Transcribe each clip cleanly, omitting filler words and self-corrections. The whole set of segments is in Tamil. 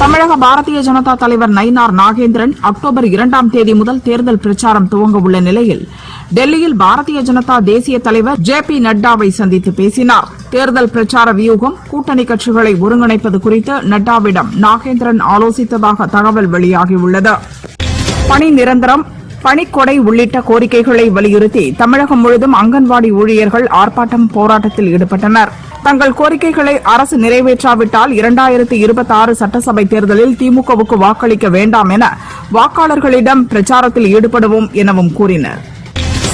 தமிழக பாரதிய ஜனதா தலைவர் நயினார் நாகேந்திரன் அக்டோபர் 2ஆம் தேதி முதல் தேர்தல் பிரச்சாரம் துவங்க உள்ள நிலையில் டெல்லியில் பாரதிய ஜனதா தேசிய தலைவர் ஜே.பி. நட்டாவை சந்தித்து பேசினார். தேர்தல் பிரச்சார வியூகம், கூட்டணி கட்சிகளை ஒருங்கிணைப்பது குறித்து நட்டாவிடம் நாகேந்திரன் ஆலோசித்ததாக தகவல் வெளியாகியுள்ளது. பணி நிரந்தரம், பணிக்கொடை உள்ளிட்ட கோரிக்கைகளை வலியுறுத்தி தமிழகம் முழுவதும் அங்கன்வாடி ஊழியர்கள் ஆர்ப்பாட்டம், போராட்டத்தில் ஈடுபட்டனர். தங்கள் கோரிக்கைகளை அரசு நிறைவேற்றாவிட்டால் 2026 சட்டசபை தேர்தலில் திமுகவுக்கு வாக்களிக்க வேண்டாம் என வாக்காளர்களிடம் பிரச்சாரத்தில் ஈடுபடுவோம் எனவும் கூறினர்.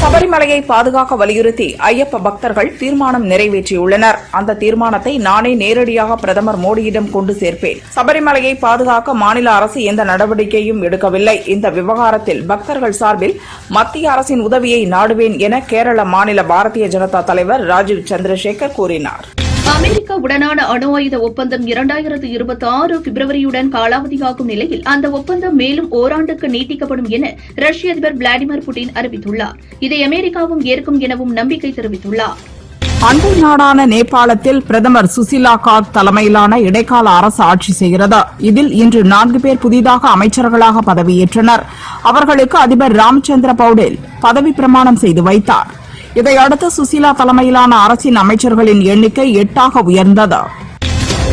சபரிமலையை பாதுகாக்க வலியுறுத்தி ஐயப்ப பக்தர்கள் தீர்மானம் நிறைவேற்றியுள்ளனர். அந்த தீர்மானத்தை நானே நேரடியாக பிரதமர் மோடியிடம் கொண்டு சேர்ப்பேன். சபரிமலையை பாதுகாக்க மாநில அரசு எந்த நடவடிக்கையும் எடுக்கவில்லை. இந்த விவகாரத்தில் பக்தர்கள் சார்பில் மத்திய அரசின் உதவியை நாடுவேன் என கேரள மாநில பாரதிய ஜனதா தலைவர் ராஜீவ் சந்திரசேகர் கூறினார். அமெரிக்காவுடனான அணு ஆயுத ஒப்பந்தம் 2026 பிப்ரவரியுடன் காலாவதியாகும் நிலையில் அந்த ஒப்பந்தம் மேலும் ஓராண்டுக்கு நீட்டிக்கப்படும் என ரஷ்ய அதிபர் விளாடிமிர் புட்டின் அறிவித்துள்ளார். இதை அமெரிக்காவும் ஏற்கும் எனவும் நம்பிக்கை தெரிவித்துள்ளார். அண்டை நாடான நேபாளத்தில் பிரதமர் சுசிலா காக் தலைமையிலான இடைக்கால அரசு ஆட்சி செய்கிறது. இதில் இன்று 4 பேர் புதிதாக அமைச்சர்களாக பதவியேற்றனர். அவர்களுக்கு அதிபர் ராமச்சந்திர பௌடேல் பதவி பிரமாணம் செய்து வைத்தார். இதையடுத்து சுசிலா தலைமையிலான அரசின் அமைச்சர்களின் எண்ணிக்கை 8ஆக உயர்ந்தது.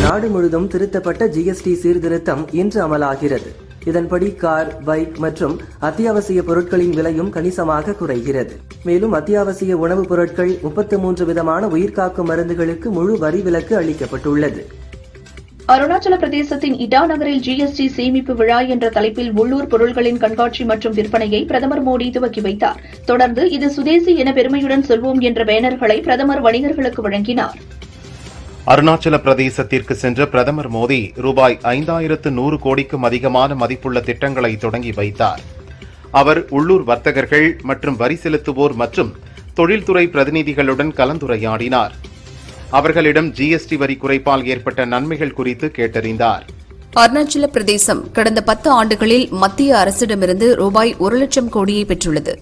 நாடு முழுவதும் திருத்தப்பட்ட ஜிஎஸ்டி சீர்திருத்தம் இன்று அமலாகிறது. இதன்படி கார், பைக் மற்றும் அத்தியாவசிய பொருட்களின் விலையும் கணிசமாக குறைகிறது. மேலும் அத்தியாவசிய உணவுப் பொருட்கள், 33 விதமான உயிர்காக்கும் மருந்துகளுக்கு முழு வரி விலக்கு அளிக்கப்பட்டுள்ளது. அருணாச்சல பிரதேசத்தின் இடா நகரில் ஜிஎஸ்டி சேமிப்பு விழா என்ற தலைப்பில் உள்ளூர் பொருட்களின் கண்காட்சி மற்றும் விற்பனையை பிரதமர் மோடி துவக்கி வைத்தார். தொடர்ந்து இது சுதேசி என பெருமையுடன் சொல்வோம் என்ற பேனர்களை பிரதமர் வணிகர்களுக்கு வழங்கினார். அருணாச்சல பிரதேசத்திற்கு சென்ற பிரதமர் மோடி ரூபாய் 5100 கோடிக்கும் அதிகமான மதிப்புள்ள திட்டங்களை தொடங்கி வைத்தார். அவர் உள்ளூர் வர்த்தகர்கள் மற்றும் வரி செலுத்துவோர் மற்றும் தொழில்துறை பிரதிநிதிகளுடன் கலந்துரையாடினார். அவர்களிடம் ஜிஎஸ்டி வரி குறைப்பால் ஏற்பட்ட நன்மைகள் குறித்து கேட்டறிந்தார். அருணாச்சல பிரதேசம் கடந்த 10 ஆண்டுகளில் மத்திய அரசிடமிருந்து ரூபாய் 1 லட்சம் கோடியை பெற்றுள்ளது.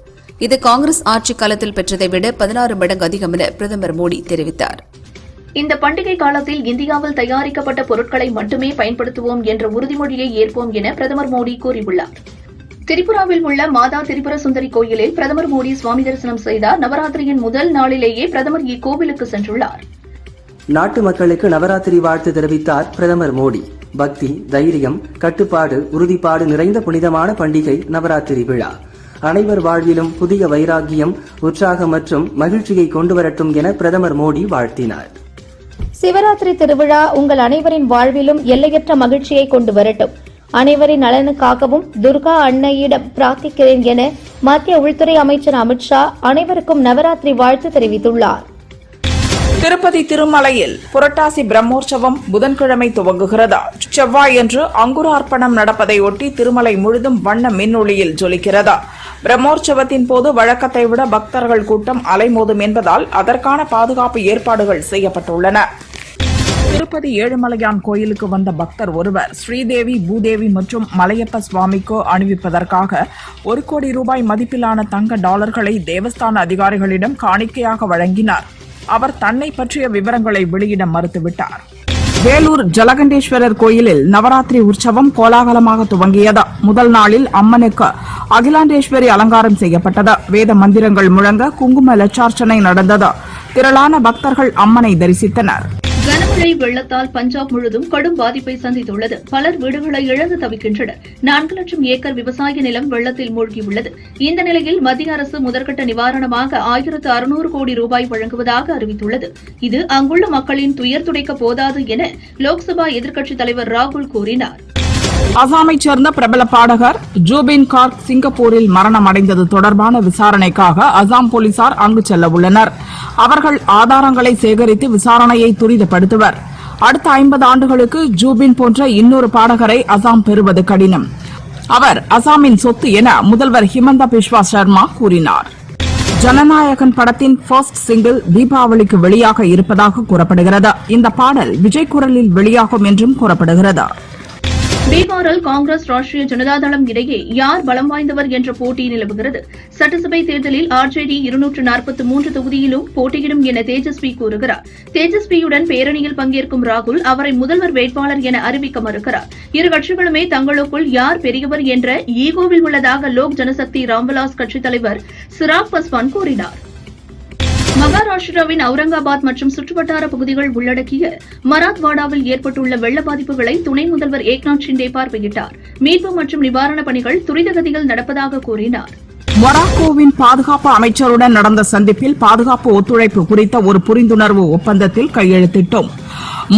இது காங்கிரஸ் ஆட்சி காலத்தில் பெற்றதை விட 16 மடங்கு அதிகம் என பிரதமர் மோடி தெரிவித்தார். இந்த பண்டிகை காலத்தில் இந்தியாவில் தயாரிக்கப்பட்ட பொருட்களை மட்டுமே பயன்படுத்துவோம் என்ற உறுதிமொழியை ஏற்போம் என பிரதமர் மோடி கூறியுள்ளார். திரிபுராவில் உள்ள மாதா திரிபுர சுந்தரி கோயிலில் பிரதமர் மோடி சுவாமி தரிசனம் செய்தார். நவராத்திரியின் முதல் நாளிலேயே பிரதமர் இக்கோவிலுக்கு சென்றுள்ளார். நாட்டு மக்களுக்கு நவராத்திரி வாழ்த்து தெரிவித்தார் பிரதமர் மோடி. பக்தி, தைரியம், கட்டுப்பாடு, உறுதிப்பாடு நிறைந்த புனிதமான பண்டிகை நவராத்திரி விழா. அனைவர் வாழ்விலும் புதிய வைராகியம், உற்சாகம் மற்றும் மகிழ்ச்சியை கொண்டுவரட்டும் என பிரதமர் மோடி வாழ்த்தினார். சிவராத்திரி திருவிழா உங்கள் அனைவரின் வாழ்விலும் எல்லையற்ற மகிழ்ச்சியை கொண்டு வரட்டும். அனைவரின் நலனுக்காகவும் துர்கா அன்னையிடம் பிரார்த்திக்கிறேன் என மத்திய உள்துறை அமைச்சர் அமித்ஷா அனைவருக்கும் நவராத்திரி வாழ்த்து தெரிவித்துள்ளார். திருப்பதி திருமலையில் புரட்டாசி பிரம்மோற்சவம் புதன்கிழமை துவங்குகிறது. செவ்வாயன்று அங்குரார்ப்பணம் நடப்பதையொட்டி திருமலை முழுதும் வண்ண மின்னொளியில் ஜொலிக்கிறது. பிரம்மோற்சவத்தின் போது வழக்கத்தை விட பக்தர்கள் கூட்டம் அலைமோதும் என்பதால் அதற்கான பாதுகாப்பு ஏற்பாடுகள் செய்யப்பட்டுள்ளன. திருப்பதி ஏழுமலையான் கோயிலுக்கு வந்த பக்தர் ஒருவர் ஸ்ரீதேவி, பூதேவி மற்றும் மலையப்ப சுவாமிக்கு அணிவிப்பதற்காக 1 கோடி ரூபாய் மதிப்பிலான தங்க டாலர்களை தேவஸ்தான அதிகாரிகளிடம் காணிக்கையாக வழங்கினார். அவர் தன்னை பற்றிய விவரங்களை வெளியிட மறுத்துவிட்டார். வேலூர் ஜலகண்டேஸ்வரர் கோயிலில் நவராத்திரி உற்சவம் கோலாகலமாக துவங்கியது. முதல் நாளில் அம்மனுக்கு அகிலாண்டேஸ்வரி அலங்காரம் செய்யப்பட்டது. வேத மந்திரங்கள் முழங்க குங்கும லட்சார்ச்சனை நடந்தது. திரளான பக்தர்கள் அம்மனை தரிசித்தனர். கனமழை வெள்ளத்தால் பஞ்சாப் முழுதும் கடும் பாதிப்பை சந்தித்துள்ளது. பலர் வீடுகளை இழந்து தவிக்கின்றனர். 4 லட்சம் ஏக்கர் விவசாய நிலம் வெள்ளத்தில் மூழ்கியுள்ளது. இந்த நிலையில் மத்திய அரசு முதற்கட்ட நிவாரணமாக 1600 கோடி ரூபாய் வழங்குவதாக அறிவித்துள்ளது. இது அங்குள்ள மக்களின் துயர் துடைக்க போதாது என லோக்சபா எதிர்க்கட்சித் தலைவர் ராகுல் கூறினார். அசாமைச் சேர்ந்த பிரபல பாடகர் ஜூபின் கார்க் சிங்கப்பூரில் மரணம் அடைந்தது தொடர்பான விசாரணைக்காக அசாம் போலீசார் அங்கு செல்ல உள்ளனர். அவர்கள் ஆதாரங்களை சேகரித்து விசாரணையை துரிதப்படுத்துவர். அடுத்த 50 ஆண்டுகளுக்கு ஜூபின் போன்ற இன்னொரு பாடகரை அசாம் பெறுவது கடினம். அவர் அசாமின் சொத்து என முதல்வர் ஹிமந்த பிஸ்வா சர்மா கூறினார். ஜனநாயகன் படத்தின் ஃபர்ஸ்ட் சிங்கிள் தீபாவளிக்கு வெளியாக இருப்பதாக கூறப்படுகிறது. இந்த பாடல் விஜய் குரலில் வெளியாகும் என்றும் கூறப்படுகிறது. பீகாரில் காங்கிரஸ் ராஷ்டிரிய ஜனதாதளம் இடையே யார் பலம் வாய்ந்தவர் என்ற போட்டி நிலவுகிறது. சட்டசபை தேர்தலில் ஆர்ஜேடி 243 தொகுதியிலும் போட்டியிடும் என தேஜஸ்வி கூறுகிறார். தேஜஸ்வியுடன் பேரணியில் பங்கேற்கும் ராகுல் அவரை முதல்வர் வேட்பாளர் என அறிவிக்க மறுக்கிறார். இரு கட்சிகளுமே தங்களுக்குள் யார் பெரியவர் என்ற ஈகோவில் உள்ளதாக லோக் ஜனசக்தி ராம்விலாஸ் கட்சித் தலைவர் சிராக் பஸ்வான் கூறினார். மகாராஷ்டிராவின் அவுரங்காபாத் மற்றும் சுற்றுவட்டார பகுதிகள் உள்ளடக்கிய மராத்வாடாவில் ஏற்பட்டுள்ள வெள்ள பாதிப்புகளை துணை முதல்வர் ஏக்நாத் ஷிண்டே பார்வையிட்டார். மீட்பு மற்றும் நிவாரணப் பணிகள் துரிதகதியில் நடப்பதாக கூறினார். மொராக்கோவின் பாதுகாப்பு அமைச்சருடன் நடந்த சந்திப்பில் பாதுகாப்பு ஒத்துழைப்பு குறித்த ஒரு புரிந்துணர்வு ஒப்பந்தத்தில் கையெழுத்திட்டோம்.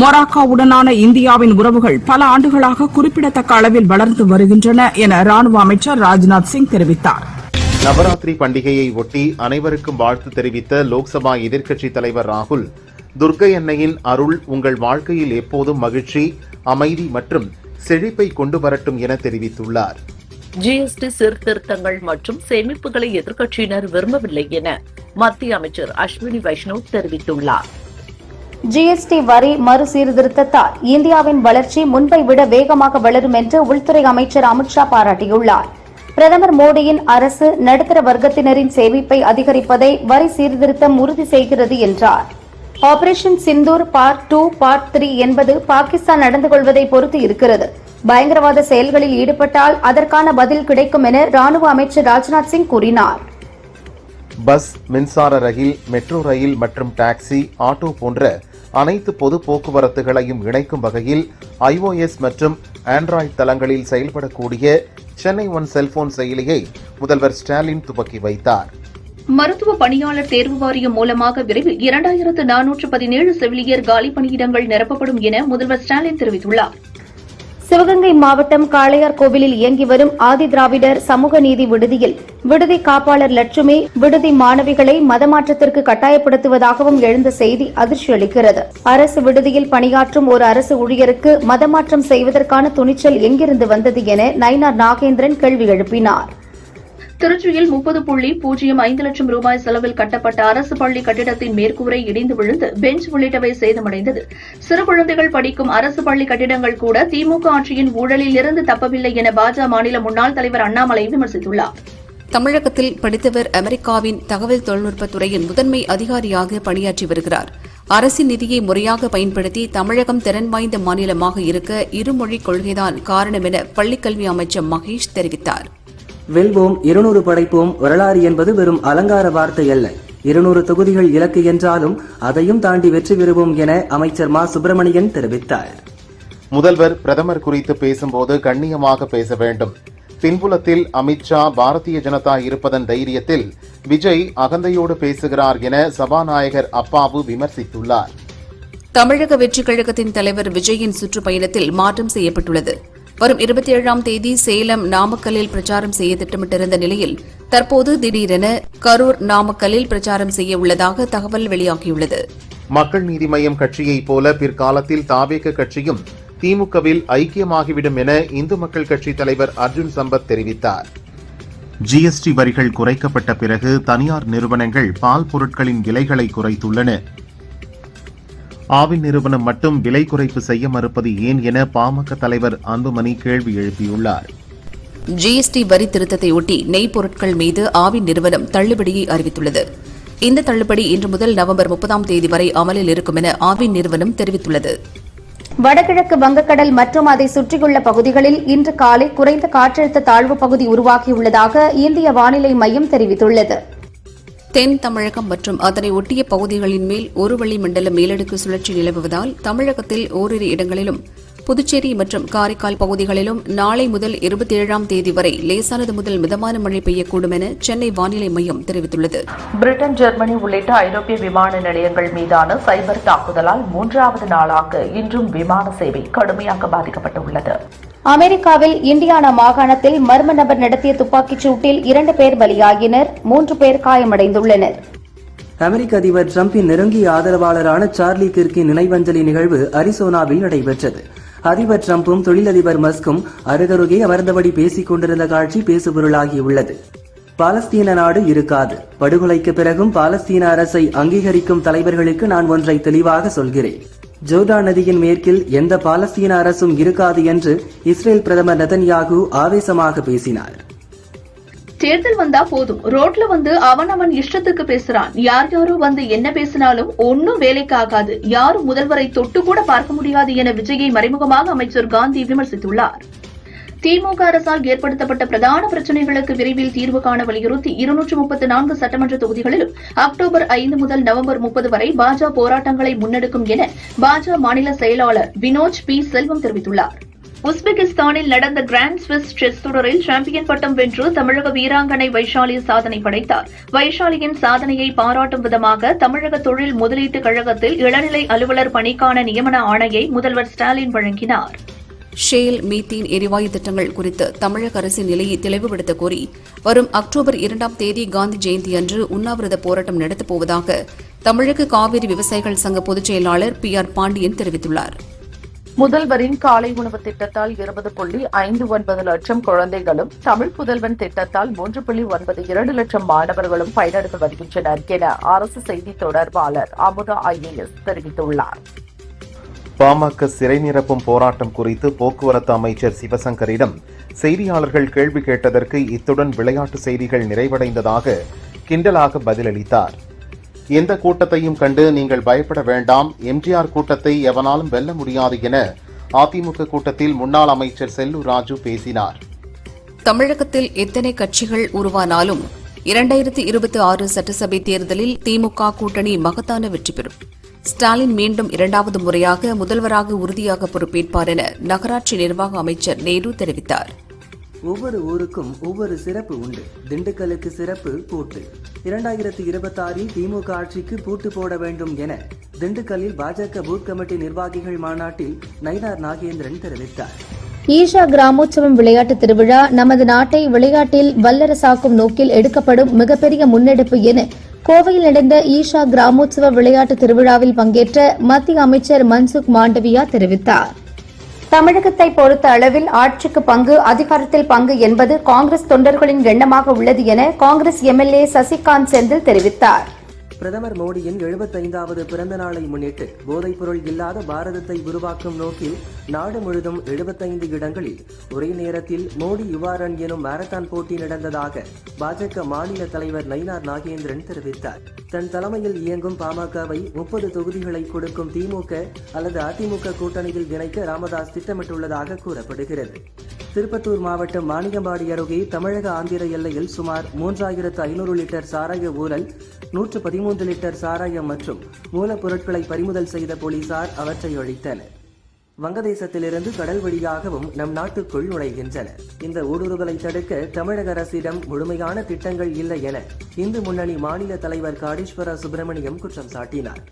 மொராக்கோவுடனான இந்தியாவின் உறவுகள் பல ஆண்டுகளாக குறிப்பிடத்தக்க அளவில் வளர்ந்து வருகின்றன என ராணுவ அமைச்சர் ராஜ்நாத் சிங் தெரிவித்தார். நவராத்திரி பண்டிகையை ஒட்டி அனைவருக்கும் வாழ்த்து தெரிவித்த லோக்சபா எதிர்க்கட்சித் தலைவர் ராகுல், துர்க்கை அன்னையின் அருள் உங்கள் வாழ்க்கையில் எப்போதும் மகிழ்ச்சி, அமைதி மற்றும் செழிப்பை கொண்டு வரட்டும் என தெரிவித்துள்ளார். ஜிஎஸ்டி சீர்திருத்தங்கள் மற்றும் சேமிப்புகளை எதிர்க்கட்சியினர் விரும்பவில்லை என மத்திய அமைச்சர் அஸ்வினி வைஷ்ணவ் தெரிவித்துள்ளார். ஜிஎஸ்டி வரி மறு சீர்திருத்தத்தால் இந்தியாவின் வளர்ச்சி முன்பை விட வேகமாக வளரும் என்று உள்துறை அமைச்சர் அமித்ஷா பாராட்டியுள்ளார். பிரதமர் மோடியின் அரசு நடுத்தர வர்க்கத்தினரின் சேமிப்பை அதிகரிப்பதை வரி சீர்திருத்தம் உறுதி செய்கிறது என்றார். ஆபரேஷன் சிந்தூர் பார்ட் 2, பார்ட் 3 என்பது பாகிஸ்தான் நடந்து கொள்வதை பொறுத்து இருக்கிறது. பயங்கரவாத செயல்களில் ஈடுபட்டால் அதற்கான பதில் கிடைக்கும் என ராணுவ அமைச்சர் ராஜ்நாத் சிங் கூறினார். பஸ், மின்சார ரயில், மெட்ரோ ரயில் மற்றும் டாக்ஸி, ஆட்டோ போன்ற அனைத்து பொது போக்குவரத்துகளையும் இணைக்கும் வகையில் iOS மற்றும் ஆண்ட்ராய்டு தளங்களில் செயல்படக்கூடிய சென்னை ஒன் செல்போன் செயலியை முதல்வர் ஸ்டாலின் துவக்கி வைத்தார். மருத்துவ பணியாளர் தேர்வு வாரியம் மூலமாக விரைவில் 2417 செவிலியர் காலி பணியிடங்கள் நிரப்பப்படும் என முதல்வர் ஸ்டாலின் தெரிவித்துள்ளார். சிவகங்கை மாவட்டம் காளையார் கோவிலில் இயங்கி வரும் ஆதி திராவிடர் சமூக நீதி விடுதியில் விடுதி காப்பாளர் லட்சுமி விடுதி மாணவிகளை மதமாற்றத்திற்கு கட்டாயப்படுத்துவதாகவும் எழுந்த செய்தி அதிர்ச்சி அளிக்கிறது. அரசு விடுதியில் பணியாற்றும் ஒரு அரசு ஊழியருக்கு மதமாற்றம் செய்வதற்கான துணிச்சல் எங்கிருந்து வந்தது என நயினார் நாகேந்திரன் கேள்வி எழுப்பினார். திருச்சியில் 30.05 லட்சம் ரூபாய் செலவில் கட்டப்பட்ட அரசு பள்ளி கட்டிடத்தின் மேற்கூரை இடிந்து விழுந்து பெஞ்ச் உள்ளிட்டவை சேதமடைந்தது. சிறு குழந்தைகள் படிக்கும் அரசு பள்ளி கட்டிடங்கள் கூட திமுக ஆட்சியின் ஊழலில் இருந்து தப்பவில்லை என பாஜக மாநில முன்னாள் தலைவர் அண்ணாமலை விமர்சித்துள்ளார். தமிழகத்தில் படித்தவர் அமெரிக்காவின் தகவல் தொழில்நுட்பத் துறையின் முதன்மை அதிகாரியாக பணியாற்றி வருகிறார். அரசின் நிதியை முறையாக பயன்படுத்தி தமிழகம் திறன் வாய்ந்த மாநிலமாக இருக்க இருமொழிக் கொள்கைதான் காரணம் என பள்ளிக்கல்வி அமைச்சர் மகேஷ் தெரிவித்தார். வெல்வோம், 200 படைப்போம், வரலாறு என்பது வெறும் அலங்கார வார்த்தை அல்ல. 200 தொகுதிகள் இலக்கு என்றாலும் அதையும் தாண்டி வெற்றி பெறுவோம் என அமைச்சர் மா சுப்பிரமணியன் தெரிவித்தார். முதல்வர் பிரதமர் குறித்து பேசும்போது கண்ணியமாக பேச வேண்டும். பின்புலத்தில் அமித்ஷா, பாரதிய ஜனதா இருப்பதன் தைரியத்தில் விஜய் அகந்தையோடு பேசுகிறார் என சபாநாயகர் அப்பாவு விமர்சித்துள்ளார். தமிழக வெற்றிக் கழகத்தின் தலைவர் விஜயின் சுற்றுப்பயணத்தில் மாற்றம் செய்யப்பட்டுள்ளது. வரும் 27ஆம் தேதி சேலம், நாமக்கல்லில் பிரச்சாரம் செய்ய திட்டமிட்டிருந்த நிலையில் தற்போது திடீரென கரூர், நாமக்கல்லில் பிரச்சாரம் செய்ய உள்ளதாக தகவல் வெளியாகியுள்ளது. மக்கள் நீதி மய்யம் கட்சியைப் போல பிற்காலத்தில் தாவேக கட்சியும் திமுகவில் ஐக்கியமாகிவிடும் என இந்து மக்கள் கட்சி தலைவர் அர்ஜுன் சம்பத் தெரிவித்தார். ஜிஎஸ்டி வரிகள் குறைக்கப்பட்ட பிறகு தனியார் நிறுவனங்கள் பால் பொருட்களின் விலைகளை குறைத்துள்ளன. ஆவின் நிறுவனம் மட்டும் விலை குறைப்பு செய்ய மறுப்பது ஏன் என பாமக தலைவர் அன்புமணி கேள்வி எழுப்பியுள்ளார். ஜிஎஸ்டி வரி திருத்தத்தையொட்டி நெய் பொருட்கள் மீது ஆவின் நிறுவனம் தள்ளுபடியை அறிவித்துள்ளது. இந்த தள்ளுபடி இன்று முதல் நவம்பர் 30ஆம் தேதி வரை அமலில் இருக்கும் என ஆவின் நிறுவனம் தெரிவித்துள்ளது. வடகிழக்கு வங்கக்கடல் மற்றும் அதை சுற்றியுள்ள பகுதிகளில் இன்று காலை குறைந்த காற்றழுத்த தாழ்வு பகுதி உருவாகியுள்ளதாக இந்திய வானிலை மையம் தெரிவித்துள்ளது. தென் தமிழகம் மற்றும் அதனை ஒட்டிய பகுதிகளின் மேல் ஒரு வளிமண்டல மேலடுக்கு சுழற்சி நிலவுவதால் தமிழகத்தில் ஓரிரு இடங்களிலும் புதுச்சேரி மற்றும் காரைக்கால் பகுதிகளிலும் நாளை முதல் 27ஆம் தேதி வரை லேசானது முதல் மிதமான மழை பெய்யக்கூடும் என சென்னை வானிலை மையம் தெரிவித்துள்ளது. பிரிட்டன், ஜெர்மனி உள்ளிட்ட ஐரோப்பிய விமான நிலையங்கள் மீதான சைபர் தாக்குதலால் 3வது நாளாக இன்றும் விமான சேவை கடுமையாக பாதிக்கப்பட்டுள்ளது. அமெரிக்காவில் இண்டியானா மாகாணத்தில் மர்ம நபர் நடத்திய துப்பாக்கிச் சூட்டில் 2 பேர் பலியாகினர், 3 பேர் காயமடைந்துள்ளனர். அமெரிக்க அதிபர் டிரம்பின் நெருங்கிய ஆதரவாளரான சார்லி கிர்கின் நினைவஞ்சலி நிகழ்வு அரிசோனாவில் நடைபெற்றது. அதிபர் டிரம்பும் தொழிலதிபர் மஸ்கும் அருகருகே அமர்ந்தபடி பேசிக் கொண்டிருந்த காட்சி பேசுபொருளாகியுள்ளது. பாலஸ்தீன நாடு இருக்காது. படுகொலைக்கு பிறகும் பாலஸ்தீன அரசை அங்கீகரிக்கும் தலைவர்களுக்கு நான் ஒன்றை தெளிவாக சொல்கிறேன். ஜோர்டான் நதியின் மேற்கில் எந்த பாலஸ்தீன அரசும் இருக்காது என்று இஸ்ரேல் பிரதமர் நெதன்யாகு ஆவேசமாக பேசினார். தேர்தல் வந்தா போதும், ரோட்ல வந்து அவன் இஷ்டத்துக்கு பேசுறான், யாரோ வந்து என்ன பேசினாலும் ஒன்னும் வேலைக்கு ஆகாது, யாரும் முதல்வரை தொட்டு கூட பார்க்க முடியாது என விஜயை மறைமுகமாக அமைச்சர் காந்தி விமர்சித்துள்ளார். திமுக அரசால் ஏற்படுத்தப்பட்ட பிரதான பிரச்சினைகளுக்கு விரைவில் தீர்வு காண வலியுறுத்தி 234 சட்டமன்ற தொகுதிகளிலும் அக்டோபர் 5 முதல் நவம்பர் 30 வரை பாஜக போராட்டங்களை முன்னெடுக்கும் என பாஜக மாநில செயலாளர் வினோஜ் பி செல்வம் தெரிவித்துள்ளார். உஸ்பெகிஸ்தானில் நடந்த கிராண்ட் ஸ்விஸ் செஸ் தொடரில் சாம்பியன் பட்டம் வென்று தமிழக வீராங்கனை வைஷாலி சாதனை படைத்தார். வைஷாலியின் சாதனையை பாராட்டும் விதமாக தமிழக தொழில் முதலீட்டு கழகத்தில் இளநிலை அலுவலர் பணிக்கான நியமன ஆணையை முதல்வர் ஸ்டாலின் வழங்கினார். ஷேல் மீத்தேன் எரிவாயு திட்டங்கள் குறித்து தமிழக அரசின் நிலையை தெளிவுபடுத்த கோரி வரும் அக்டோபர் 2ஆம் தேதி காந்தி ஜெயந்தி அன்று உண்ணாவிரத போராட்டம் நடத்தப் போவதாக தமிழக காவிரி விவசாயிகள் சங்க பொதுச் செயலாளர் PR பாண்டியன் தெரிவித்துள்ளார். முதல்வரின் காலை உணவு திட்டத்தால் 20.59 லட்சம் குழந்தைகளும், தமிழ் புதல்வன் திட்டத்தால் 3.92 லட்சம் மாணவர்களும் பயனடைந்து வருகின்றனர் என அரசு செய்தி தொடர்பாளர் அமுதா IAS தெரிவித்துள்ளார். பாமக சிறை நிரப்பும் போராட்டம் குறித்து போக்குவரத்து அமைச்சர் சிவசங்கரிடம் செய்தியாளர்கள் கேள்வி கேட்டதற்கு இத்துடன் விளையாட்டு செய்திகள் நிறைவடைந்ததாக கிண்டலாக பதிலளித்தார். எந்த கூட்டத்தையும் கண்டு நீங்கள் பயப்பட வேண்டாம், எம்ஜிஆர் கூட்டத்தை எவனாலும் வெல்ல முடியாது என அதிமுக கூட்டத்தில் முன்னாள் அமைச்சர் செல்லூர் ராஜு பேசினார். தமிழகத்தில் எத்தனை கட்சிகள் உருவானாலும் 2026 சட்டசபை தேர்தலில் திமுக கூட்டணி மகத்தான வெற்றி பெறும். ஸ்டாலின் மீண்டும் 2வது முறையாக முதல்வராக உறுதியாக பொறுப்பேற்பார் என நகராட்சி நிர்வாக அமைச்சர் நேரு தெரிவித்தார். ஒவ்வொரு ஊருக்கும் ஒவ்வொரு சிறப்பு உண்டு. திண்டுக்கலுக்கு சிறப்பு பூட்டு. 2026 திமுக ஆட்சிக்கு பூட்டு போட வேண்டும் என திண்டுக்கல்லில் பாஜக பூத் கமிட்டி நிர்வாகிகள் மாநாட்டில் நயினார் நாகேந்திரன் தெரிவித்தார். ஈஷா கிராமோற்சவம் விளையாட்டு திருவிழா நமது நாட்டை விளையாட்டில் வல்லரசாக்கும் நோக்கில் எடுக்கப்படும் மிகப்பெரிய முன்னெடுப்பு என கோவையில் நடந்த ஈஷா கிராமோற்சவ விளையாட்டு திருவிழாவில் பங்கேற்ற மத்திய அமைச்சர் மன்சுக் மாண்டவியா தெரிவித்தார். தமிழகத்தை பொறுத்த அளவில் ஆட்சிக்கு பங்கு, அதிகாரத்தில் பங்கு என்பது காங்கிரஸ் தொண்டர்களின் எண்ணமாக உள்ளது என காங்கிரஸ் MLA சசிகாந்த் செந்தில் தெரிவித்தார். பிரதமர் மோடியின் 75வது பிறந்த நாளை முன்னிட்டு போதைப்பொருள் இல்லாத பாரதத்தை உருவாக்கும் நோக்கில் நாடு முழுதும் 75 இடங்களில் ஒரே நேரத்தில் மோடி யுவா ரன் எனும் மாரத்தான் போட்டி நடந்ததாக பாஜக மாநில தலைவர் நயினார் நாகேந்திரன் தெரிவித்தார். தன் தலைமையில் இயங்கும் பாமகவை 30 தொகுதிகளை கொடுக்கும் திமுக அல்லது அதிமுக கூட்டணியில் இணைக்க ராமதாஸ் திட்டமிட்டுள்ளதாக கூறப்படுகிறது. திருப்பத்தூர் மாவட்டம் மானியம்பாடி அருகே தமிழக ஆந்திர எல்லையில் சுமார் 3500 லிட்டர் சாராய ஊழல், 113 லிட்டர் சாராயம் மற்றும் மூலப்பொருட்களை பறிமுதல் செய்த போலீசார் அவற்றை அழித்தனர். வங்கதேசத்திலிருந்து கடல் வழியாகவும் நம் நாட்டுக்குள் நுழைகின்றனர். இந்த ஊடுருவலை தடுக்க தமிழக அரசிடம் முழுமையான திட்டங்கள் இல்லை என இந்து முன்னணி மாநில தலைவர் காடீஸ்வர சுப்பிரமணியம் குற்றம் சாட்டினார்.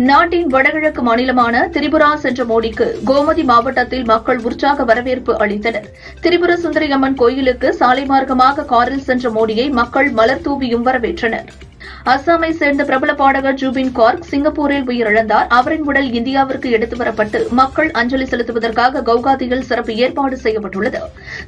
நாட்டின் வடகிழக்கு மாநிலமான திரிபுரா சென்ற மோடிக்கு கோமதி மாவட்டத்தில் மக்கள் உற்சாக வரவேற்பு அளித்தனர். திரிபுர சுந்தரி அம்மன் கோயிலுக்கு சாலை மார்க்கமாக காரில் சென்ற மோடியை மக்கள் மலர் தூவியும் வரவேற்றனர். அஸ்ஸாமை சேர்ந்த பிரபல பாடகர் ஜூபின் கார்க் சிங்கப்பூரில் உயிரிழந்தார். அவரின் உடல் இந்தியாவிற்கு எடுத்து வரப்பட்டு மக்கள் அஞ்சலி செலுத்துவதற்காக கவுகாத்தியில் சிறப்பு ஏற்பாடு செய்யப்பட்டுள்ளது.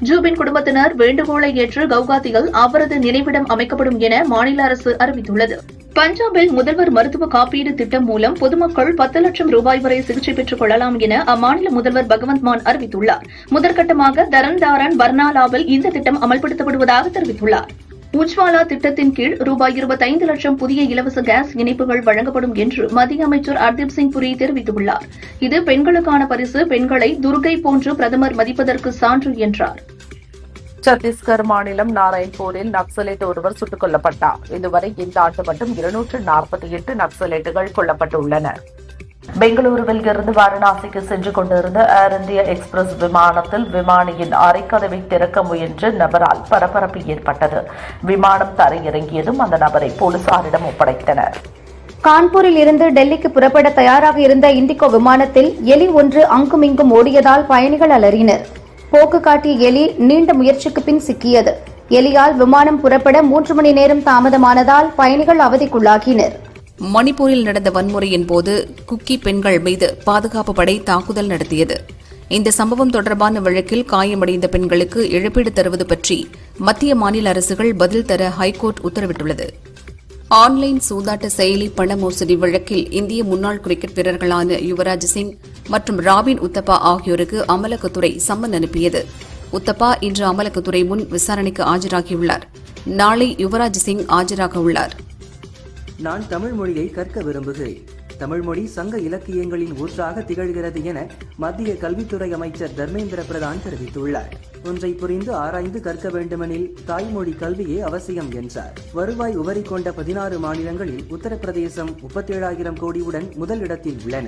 ஜூபின் குடும்பத்தினர் வேண்டுகோளை ஏற்று கவுகாத்தியில் அவரது நினைவிடம் அமைக்கப்படும் என மாநில அரசு அறிவித்துள்ளது. பஞ்சாபில் முதல்வர் மருத்துவ காப்பீடு திட்டம் மூலம் பொதுமக்கள் 10 லட்சம் ரூபாய் வரை சிகிச்சை பெற்றுக் கொள்ளலாம் என அம்மாநில முதல்வர் பகவந்த் மான் அறிவித்துள்ளார். முதற்கட்டமாக தரன்தாரன் பர்னாலாவில் இந்த திட்டம் அமல்படுத்தப்படுவதாக தெரிவித்துள்ளார். உஜ்வாலா திட்டத்தின் கீழ் ரூபாய் 25 லட்சம் புதிய இலவச கேஸ் இணைப்புகள் வழங்கப்படும் என்று மத்திய அமைச்சர் ஹர்தீப் சிங் புரி தெரிவித்துள்ளார். இது பெண்களுக்கான பரிசு, பெண்களை துர்கை போன்று பிரதமர் மதிப்பதற்கு சான்று என்றார். சத்தீஸ்கர் மாநிலம் நாராயண்பூரில் நக்சலைட் ஒருவர் சுட்டுக் கொல்லப்பட்டார். இதுவரை இந்த ஆண்டு மட்டும் 248 நக்சலைட்டுகள் கொல்லப்பட்டுள்ளனர். பெங்களூருவில் இருந்து வாரணாசிக்கு சென்று கொண்டிருந்த ஏர் இந்தியா எக்ஸ்பிரஸ் விமானத்தில் விமானியின் அரைக்கதவை திறக்க முயன்ற நபரால் பரபரப்பு ஏற்பட்டது. விமானம் தரையிறங்கியதும் அந்த நபரை போலீசாரிடம் ஒப்படைத்தனர். கான்பூரில் இருந்து டெல்லிக்கு புறப்பட தயாராக இருந்த இண்டிகோ விமானத்தில் எலி ஒன்று அங்குமிங்கும் ஓடியதால் பயணிகள் அலறினர். போக்கு காட்டிய எலி நீண்ட முயற்சிக்கு பின் சிக்கியது. எலியால் விமானம் புறப்பட 3 மணி நேரம் தாமதமானதால் பயணிகள் அவதிக்குள்ளாகினர். மணிப்பூரில் நடந்த வன்முறையின் போது குக்கி பெண்கள் மீது பாதுகாப்பு படை தாக்குதல் நடத்தியது. இந்த சம்பவம் தொடர்பான வழக்கில் காயமடைந்த பெண்களுக்கு இழப்பீடு தருவது பற்றி மத்திய மாநில அரசுகள் பதில் தர ஹைகோர்ட் உத்தரவிட்டுள்ளது. ஆன்லைன் சூதாட்ட செயலி பண மோசடி வழக்கில் இந்திய முன்னாள் கிரிக்கெட் வீரர்களான யுவராஜ் சிங் மற்றும் ராபின் உத்தப்பா ஆகியோருக்கு அமலாக்கத்துறை சம்மன் அனுப்பியது. உத்தப்பா இன்று அமலாக்கத்துறை முன் விசாரணைக்கு ஆஜராகியுள்ளார். நாளை யுவராஜ் சிங் ஆஜராக உள்ளார். நான் தமிழ் மொழியை கற்க விரும்புகிறேன். தமிழ் மொழி சங்க இலக்கியங்களின் ஊற்றாக திகழ்கிறது என மத்திய கல்வித்துறை அமைச்சர் தர்மேந்திர பிரதான் தெரிவித்துள்ளார். ஒன்றை புரிந்து ஆராய்ந்து கற்க வேண்டுமெனில் தாய்மொழி கல்வியே அவசியம் என்றார். வருவாய் உபரி கொண்ட 16 மாநிலங்களில் உத்தரப்பிரதேசம் 37,000 கோடியுடன் முதல் இடத்தில் உள்ளன.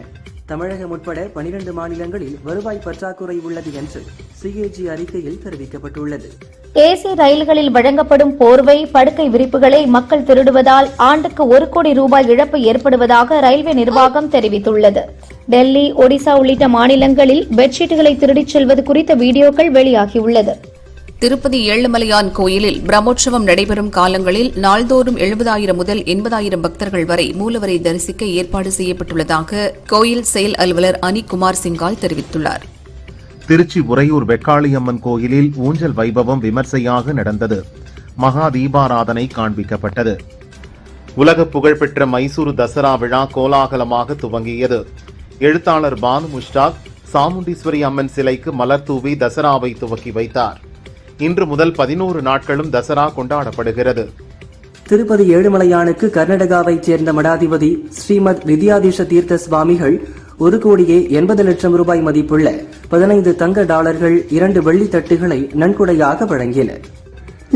தமிழகம் உட்பட 12 மாநிலங்களில் வருவாய் பற்றாக்குறை உள்ளது என்று சிஏஜி அறிக்கையில் தெரிவிக்கப்பட்டுள்ளது. ஏசி ரயில்களில் வழங்கப்படும் போர்வை, படுக்கை விரிப்புகளை மக்கள் திருடுவதால் ஆண்டுக்கு 1 கோடி ரூபாய் இழப்பு ஏற்படுவதாக ரயில்வே நிர்வாகம் தெரிவித்துள்ளது. டெல்லி, ஒடிசா உள்ளிட்ட மாநிலங்களில் பெட்ஷீட்டுகளை திருடிச் செல்வது குறித்த வீடியோக்கள் வெளியாகியுள்ளது. திருப்பதி ஏழுமலையான் கோயிலில் பிரம்மோற்சவம் நடைபெறும் காலங்களில் நாள்தோறும் 70,000 முதல் 80,000 பக்தர்கள் வரை மூலவரை தரிசிக்க ஏற்பாடு செய்யப்பட்டுள்ளதாக கோயில் செயல் அலுவலர் அனிகுமார் சிங்கால் தெரிவித்துள்ளார். திருச்சி உறையூர் வெக்காளியம்மன் கோயிலில் ஊஞ்சல் வைபவம் விமர்சையாக நடந்தது. மகா தீபாராதனை காண்பிக்கப்பட்டது. உலக புகழ்பெற்ற மைசூரு தசரா விழா கோலாகலமாக துவங்கியது. எழுத்தாளர் பானு முஷ்டாக் சாமுண்டீஸ்வரி அம்மன் சிலைக்கு மலர் தூவி தசராவை துவக்கி வைத்தார். இன்று முதல் 11 நாட்களும் தசரா கொண்டாடப்படுகிறது. திருப்பதி ஏழுமலையானுக்கு கர்நாடகாவைச் சேர்ந்த மடாதிபதி ஸ்ரீமத் வித்யாதீஷ தீர்த்த சுவாமிகள் 1,80,00,000 ரூபாய் மதிப்புள்ள 15 தங்க டாலர்கள், 2 வெள்ளி தட்டுகளை நன்கொடையாக வழங்கினர்.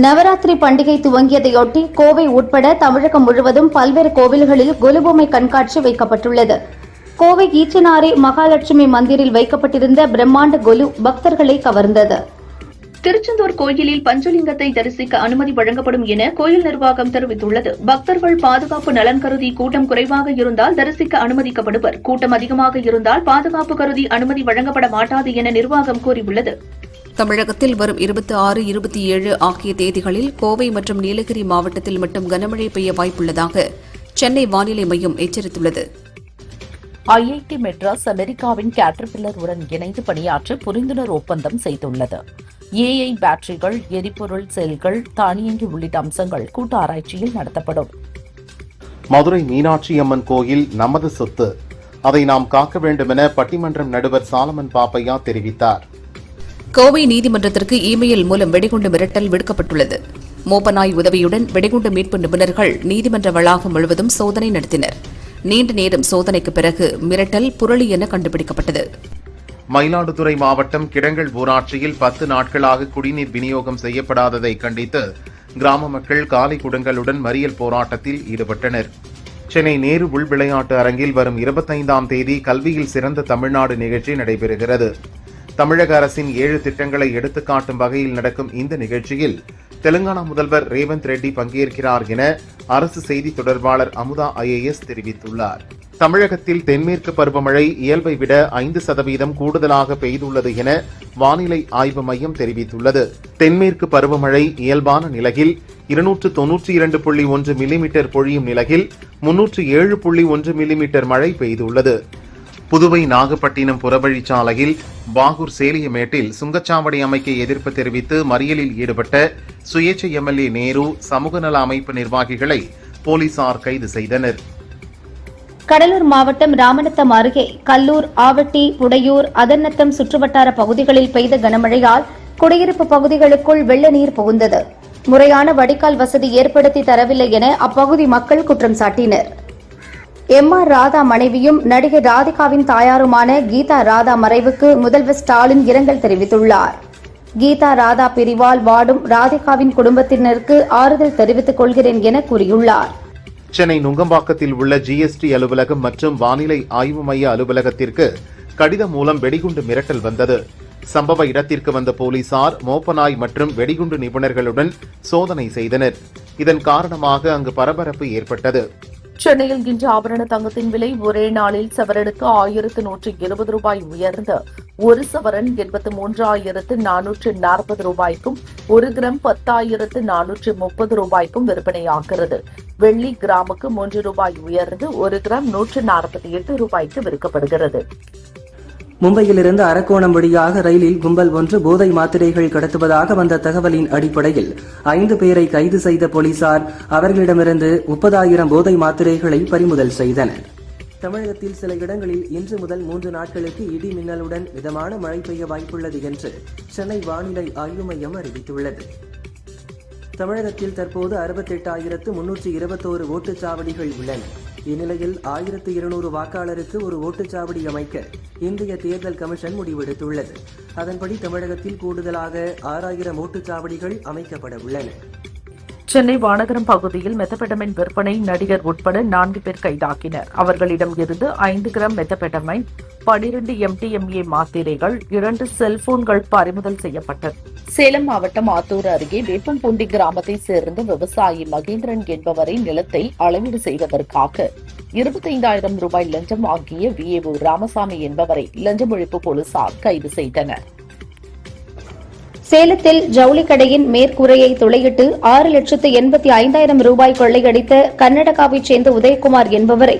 நவராத்திரி பண்டிகை துவங்கியதையொட்டி கோவை உட்பட தமிழகம் முழுவதும் பல்வேறு கோவில்களில் கொலுபொம்மை கண்காட்சி வைக்கப்பட்டுள்ளது. கோவை ஈச்சனாரி மகாலட்சுமி மந்திரில் வைக்கப்பட்டிருந்த பிரம்மாண்ட கொலு பக்தர்களை கவர்ந்தது. திருச்செந்தூர் கோயிலில் பஞ்சலிங்கத்தை தரிசிக்க அனுமதி வழங்கப்படும் என கோயில் நிர்வாகம் தெரிவித்துள்ளது. பக்தர்கள் பாதுகாப்பு நலன் கருதி கூட்டம் குறைவாக இருந்தால் தரிசிக்க அனுமதிக்கப்படுவர். கூட்டம் அதிகமாக இருந்தால் பாதுகாப்பு கருதி அனுமதி வழங்கப்பட மாட்டாது என நிர்வாகம் கூறியுள்ளது. தமிழகத்தில் வரும் 26, 27 ஆகிய தேதிகளில் கோவை மற்றும் நீலகிரி மாவட்டத்தில் மட்டும் கனமழை பெய்ய வாய்ப்புள்ளதாக சென்னை வானிலை மையம் எச்சரித்துள்ளது. ஐஐடி மெட்ராஸ் அமெரிக்காவின் கேட்டர்பில்லர் உடன் இணைந்து பணியாற்ற புரிந்துணர்வு ஒப்பந்தம் செய்துள்ளது. ஏஐ பேட்டரிகள், எரிபொருள் செல்கள், தானியங்கி உள்ளிட்ட அம்சங்கள் கூட்டு ஆராய்ச்சியில் நடத்தப்படும். மதுரை மீனாட்சி அம்மன் கோயில் நமது சொத்து, அதை நாம் காக்க வேண்டுமென பட்டிமன்றம் நடுவர் சாலமன் பாப்பையா தெரிவித்தார். கோவை நீதிமன்றத்திற்கு இமெயில் மூலம் வெடிகுண்டு மிரட்டல் விடுக்கப்பட்டுள்ளது. மோப்பநாய் உதவியுடன் வெடிகுண்டு மீட்பு நிபுணர்கள் நீதிமன்ற வளாகம் முழுவதும் சோதனை நடத்தினர். நீண்ட நேரம் சோதனைக்கு பிறகு மிரட்டல் புரளி என கண்டுபிடிக்கப்பட்டது. மயிலாடுதுறை மாவட்டம் கிடங்கல் ஊராட்சியில் 10 நாட்களாக குடிநீர் விநியோகம் செய்யப்படாததை கண்டித்து கிராம மக்கள் காலை குடங்களுடன் மறியல் போராட்டத்தில் ஈடுபட்டனர். சென்னை நேரு உள் விளையாட்டு அரங்கில் வரும் 25ஆம் தேதி கல்வியில் சிறந்த தமிழ்நாடு நிகழ்ச்சி நடைபெறுகிறது. தமிழக அரசின் 7 திட்டங்களை எடுத்துக்காட்டும் வகையில் நடக்கும் இந்த நிகழ்ச்சியில் தெலுங்கானா முதல்வர் ரேவந்த் ரெட்டி பங்கேற்கிறார் என அரசு செய்தி தொடர்பாளர் அமுதா IAS தெரிவித்துள்ளார். தமிழகத்தில் தென்மேற்கு பருவமழை இயல்பை விட 5% கூடுதலாக பெய்துள்ளது என வானிலை ஆய்வு மையம் தெரிவித்துள்ளது. தென்மேற்கு பருவமழை இயல்பான நிலையில் 292.1 மில்லிமீட்டர் பொழியும் நிலையில் 307.1 மில்லிமீட்டர் மழை பெய்துள்ளது. புதுவை நாகப்பட்டினம் புறவழிச்சாலையில் பாகூர் சேலியமேட்டில் சுங்கச்சாவடி அமைக்க எதிர்ப்பு தெரிவித்து மறியலில் ஈடுபட்ட சுயேட்சை MLA நேரு சமூக நல அமைப்பு நிர்வாகிகளை போலீசார் கைது செய்தனர். கடலூர் மாவட்டம் ராமநத்தம் அருகே கல்லூர், ஆவட்டி, புடையூர், அதன்னத்தம் சுற்றுவட்டார பகுதிகளில் பெய்த கனமழையால் குடியிருப்பு பகுதிகளுக்குள் வெள்ள நீர் புகுந்தது. முறையான வடிகால் வசதி ஏற்படுத்தி தரவில்லை என அப்பகுதி மக்கள் குற்றம் சாட்டினர். MR ராதா மனைவியும் நடிகை ராதிகாவின் தாயாருமான கீதா ராதா மறைவுக்கு முதல்வர் ஸ்டாலின் இரங்கல் தெரிவித்துள்ளார். கீதா ராதா பிரிவால் வாடும் ராதிகாவின் குடும்பத்தினருக்கு ஆறுதல் தெரிவித்துக் கொள்கிறேன் என கூறியுள்ளார். சென்னை நுங்கம்பாக்கத்தில் உள்ள GST அலுவலகம் மற்றும் வானிலை ஆய்வு மைய அலுவலகத்திற்கு கடிதம் மூலம் வெடிகுண்டு மிரட்டல் வந்தது. சம்பவ இடத்திற்கு வந்த போலீசார் மோப்பநாய் மற்றும் வெடிகுண்டு நிபுணர்களுடன் சோதனை செய்தனர். இதன் காரணமாக அங்கு பரபரப்பு ஏற்பட்டது. சென்னையில் இன்று ஆபரண தங்கத்தின் விலை ஒரே நாளில் சவரனுக்கு 1,120 ரூபாய் உயர்ந்து 1 சவரன் 83,440 ரூபாய்க்கும் 1 கிராம் 10,430 ரூபாய்க்கும் விற்பனையாகிறது. வெள்ளி கிராமுக்கு 3 ரூபாய் உயர்ந்து 1 கிராம் 148 ரூபாய்க்கு விற்கப்படுகிறது. மும்பையிலிருந்து அரக்கோணம் வழியாக ரயிலில் கும்பல் ஒன்று போதை மாத்திரைகள் கடத்துவதாக வந்த தகவலின் அடிப்படையில் 5 பேரை கைது செய்த போலீசார் அவர்களிடமிருந்து 30,000 போதை மாத்திரைகளை பறிமுதல் செய்தனர். தமிழகத்தில் சில இடங்களில் இன்று முதல் 3 நாட்களுக்கு இடி மின்னலுடன் மிதமான மழை பெய்ய வாய்ப்புள்ளது என்று சென்னை வானிலை ஆய்வு மையம் அறிவித்துள்ளது. தமிழகத்தில் தற்போது 68,321 ஓட்டுச்சாவடிகள் உள்ளன. இந்நிலையில் 1,200 வாக்காளருக்கு ஒரு ஓட்டுச்சாவடி அமைக்க இந்திய தேர்தல் கமிஷன் முடிவெடுத்துள்ளது. அதன்படி தமிழகத்தில் கூடுதலாக 6,000 ஓட்டுச்சாவடிகள் அமைக்கப்பட உள்ளன. சென்னை வானகரம் பகுதியில் மெத்தபெட்டமைன் விற்பனை நடிகர் உட்பட 4 பேர் கைதாக்கினர். அவர்களிடம் இருந்து 5 கிராம் மெத்தபெட்டமைன், 12 MDMA மாத்திரைகள், 2 செல்போன்கள் பறிமுதல் செய்யப்பட்டது. சேலம் மாவட்டம் ஆத்தூர் அருகே வேப்பம்பூண்டி கிராமத்தைச் சேர்ந்த விவசாயி மகேந்திரன் என்பவரை நிலத்தை அளவீடு செய்வதற்காக 25,000 ரூபாய் லஞ்சம் வாங்கிய VAO ராமசாமி என்பவரை லஞ்சம் ஒழிப்பு போலீசார் கைது செய்தனர். சேலத்தில் ஜவுளி கடையின் மேற்கூரையை துளையிட்டு 6,85,000 ரூபாய் கொள்ளையடித்த கர்நாடகாவைச் சேர்ந்த உதயகுமார் என்பவரை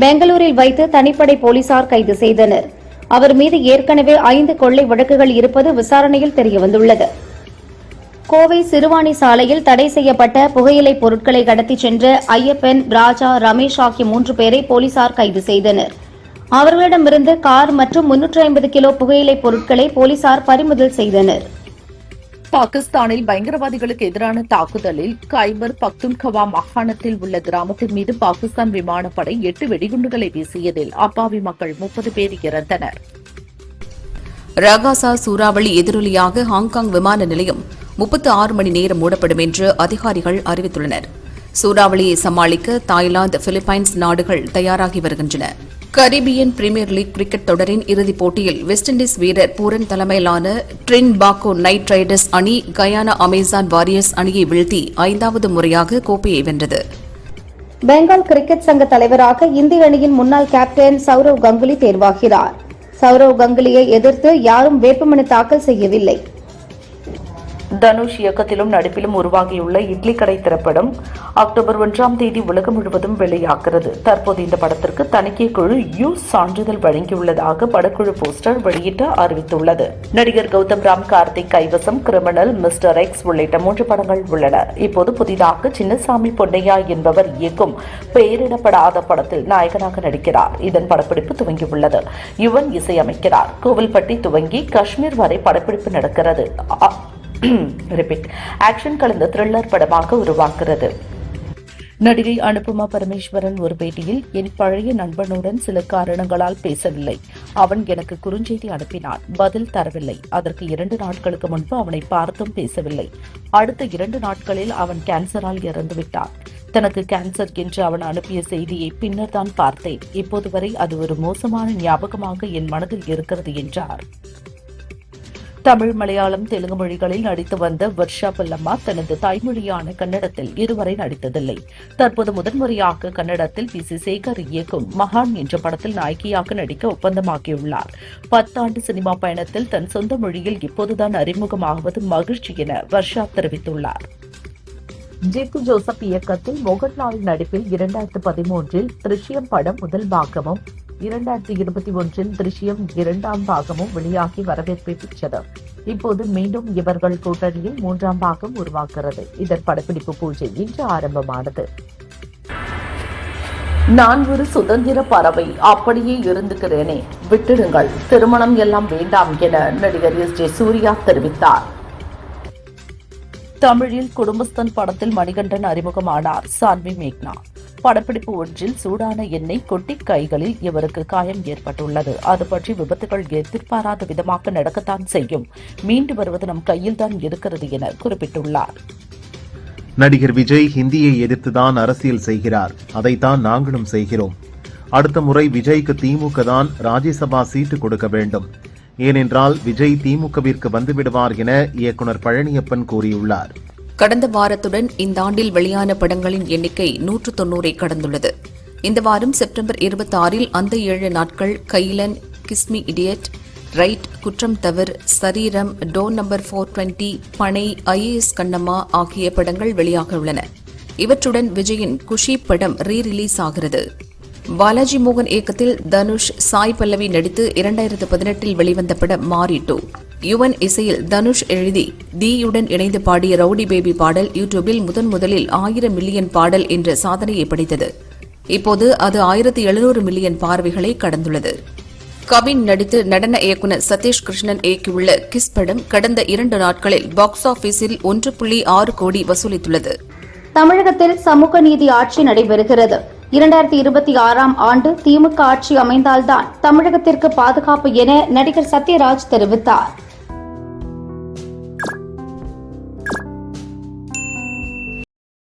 பெங்களூரில் வைத்து தனிப்படை போலீசார் கைது செய்தனர். அவர் மீது ஏற்கனவே 5 கொள்ளை வழக்குகள் இருப்பது விசாரணையில் தெரியவந்துள்ளது. கோவை சிறுவாணி சாலையில் தடை செய்யப்பட்ட புகையிலைப் பொருட்களை கடத்திச் சென்ற ஐயப்பன், ராஜா, ரமேஷ் ஆகிய 3 பேரை போலீசார் கைது செய்தனர். அவர்களிடமிருந்து கார் மற்றும் 350 கிலோ புகையிலைப் பொருட்களை போலீசார் பறிமுதல் செய்தனர். பாகிஸ்தானில் பயங்கரவாதிகளுக்கு எதிரான தாக்குதலில் கைபர் பக்துன்கவா மாகாணத்தில் உள்ள கிராமத்தின் மீது பாகிஸ்தான் விமானப்படை 8 வெடிகுண்டுகளை வீசியதில் அப்பாவி மக்கள் 30 பேர் இறந்தனர். ரகாசா சூறாவளி எதிரொலியாக ஹாங்காங் விமான நிலையம் 36 மணி நேரம் மூடப்படும் என்று அதிகாரிகள் அறிவித்துள்ளனர். சூறாவளியை சமாளிக்க தாய்லாந்து, பிலிப்பைன்ஸ் நாடுகள் தயாராகி வருகின்றன. கரீபியன் பிரீமியர் லீக் கிரிக்கெட் தொடரின் இறுதிப் போட்டியில் வெஸ்ட் இண்டீஸ் வீரர் பூரன் தலைமையிலான ட்ரின்பாகோ நைட் ரைடர்ஸ் அணி கயானா அமேசான் வாரியர்ஸ் அணியை வீழ்த்தி 5வது முறையாக கோப்பையை வென்றது. பெங்கால் கிரிக்கெட் சங்க தலைவராக இந்திய அணியின் முன்னாள் கேப்டன் சௌரவ் கங்குலி தேர்வாகிறார். சௌரவ் கங்குலியை எதிர்த்து யாரும் வேட்புமனு தாக்கல் செய்யவில்லை. தனுஷ் இயக்கத்திலும் நடிப்பிலும் உருவாகியுள்ள இட்லி கடை திரைப்படம் அக்டோபர் 1ஆம் தேதி உலகம் முழுவதும் வெளியாகிறது. தற்போது இந்த படத்திற்கு தணிக்கை குழு சான்றிதழ் வழங்கியுள்ளதாக படக்குழு போஸ்டர் வெளியிட்டு அறிவித்துள்ளது. நடிகர் கௌதம் ராம் கார்த்திக் கைவசம் கிரிமினல், மிஸ்டர் எக்ஸ் உள்ளிட்ட 3 படங்கள் உள்ளன. இப்போது புதிதாக சின்னசாமி பொன்னையா என்பவர் இயக்கும் பெயரிடப்படாத படத்தில் நாயகனாக நடிக்கிறார். இதன் படப்பிடிப்பு துவங்கியுள்ளது. யுவன் இசையமைக்கிறார். கோவில்பட்டி துவங்கி காஷ்மீர் வரை படப்பிடிப்பு நடக்கிறது. ஆக்ஷன் கலந்த த்ரில்லர் படமாக உருவாகிறது. நடிகை அனுபமா பரமேஸ்வரன் ஒரு பேட்டியில், என் பழைய நண்பனுடன் சில காரணங்களால் பேசவில்லை. அவன் எனக்கு குறுஞ்செய்தி அனுப்பினான், பதில் தரவில்லை. அதற்கு 2 நாட்களுக்கு முன்பு அவனை பார்த்தும் பேசவில்லை. அடுத்த 2 நாட்களில் அவன் கேன்சரால் இறந்துவிட்டான். தனக்கு கேன்சர் என்று அவன் அனுப்பிய செய்தியை பின்னர் தான் பார்த்தேன். இப்போது வரை அது ஒரு மோசமான ஞாபகமாக என் மனதில் இருக்கிறது என்றார். தமிழ், மலையாளம், தெலுங்கு மொழிகளில் நடித்து வந்த வர்ஷா பல்லம்மா தனது தாய்மொழியான கன்னடத்தில் இதுவரை நடித்ததில்லை. தற்போது முதன்முறையாக கன்னடத்தில் PC சேகர் இயக்கும் மகான் என்ற படத்தில் நாயகியாக நடிக்க ஒப்பந்தமாகியுள்ளார். 10 ஆண்டு சினிமா பயணத்தில் தன் சொந்த மொழியில் இப்போதுதான் அறிமுகமாகுவது மகிழ்ச்சி என வர்ஷா தெரிவித்துள்ளார். ஜித்து ஜோசப் இயக்கத்தில் மோகன்லால் நடிப்பில் 2013 திருஷ்யம் படம் முதல் பாகமும் 2021 திருஷ்யம் 2ஆம் பாகமும் வெளியாகி வரவேற்பை பெற்றது. இப்போது மீண்டும் இவர்கள் கூட்டணியில் 3ஆம் பாகம் உருவாகிறது. இதன் படப்பிடிப்பு பூஜை இன்று ஆரம்பமானது. நான் ஒரு சுதந்திர பறவை, அப்படியே இருந்துகிறேனே, விட்டுடுங்கள், திருமணம் எல்லாம் வேண்டாம் என நடிகர் SJ சூர்யா தெரிவித்தார். தமிழில் குடும்பஸ்தன் படத்தில் மணிகண்டன் அறிமுகமானார் சான்வி மேக்னா. படப்பிடிப்பு ஒன்றில் சூடான எண்ணெய் கொட்டி கைகளில் இவருக்கு காயம் ஏற்பட்டுள்ளது. அது பற்றி விபத்துகள் எதிர்பாராத விதமாக நடக்கத்தான் செய்யும். மீண்டு வருவது நம் கையில்தான் இருக்கிறது என குறிப்பிட்டுள்ளார். நடிகர் விஜய் ஹிந்தியை எதிர்த்துதான் அரசியல் செய்கிறார். அதைத்தான் நாங்களும் செய்கிறோம். அடுத்த முறை விஜய்க்கு திமுக தான் ராஜ்யசபா சீட்டு கொடுக்க வேண்டும். ஏனென்றால் விஜய் திமுகவிற்கு வந்துவிடுவார் என இயக்குனர் பழனியப்பன் கூறியுள்ளார். கடந்த வாரத்துடன் இந்த ஆண்டில் வெளியான படங்களின் எண்ணிக்கை 190 கடந்துள்ளது. இந்த வாரம் செப்டம்பர் 26 அந்த 7 நாட்கள் கைலன், கிஸ்மி இடியட், ரைட், குற்றம் தவிர, சரீரம், டோர் நம்பர் 420, பனை, IAS கண்ணம்மா ஆகிய படங்கள் வெளியாக உள்ளன. இவற்றுடன் விஜயின் குஷி படம் ரீ ரிலீஸ் ஆகிறது. பாலாஜி மோகன் இயக்கத்தில் தனுஷ், சாய் பல்லவி நடித்து 2018 வெளிவந்த படம் மாரி 2. யுவன் இசையில் தனுஷ் எழுதி தீயுடன் இணைந்து பாடிய ரவுடி பேபி பாடல் யூடியூபில் முதலில் 1000 மில்லியன் பாடல் என்ற சாதனையை படைத்தது. இப்போது அது 1700 மில்லியன் பார்வைகளை கடந்துள்ளது. கவின் நடித்து நடன இயக்குநர் சதீஷ் கிருஷ்ணன் இயக்கியுள்ள கிஸ் படம் கடந்த 2 நாட்களில் பாக்ஸ் ஆபீஸில் 1.6 கோடி வசூலித்துள்ளது. தமிழகத்தில் சமூக நீதி ஆட்சி நடைபெறுகிறது. 2026ஆம் ஆண்டு திமுக ஆட்சி அமைந்தால்தான் தமிழகத்திற்கு பாதுகாப்பு என நடிகர் சத்யராஜ் தெரிவித்தார்.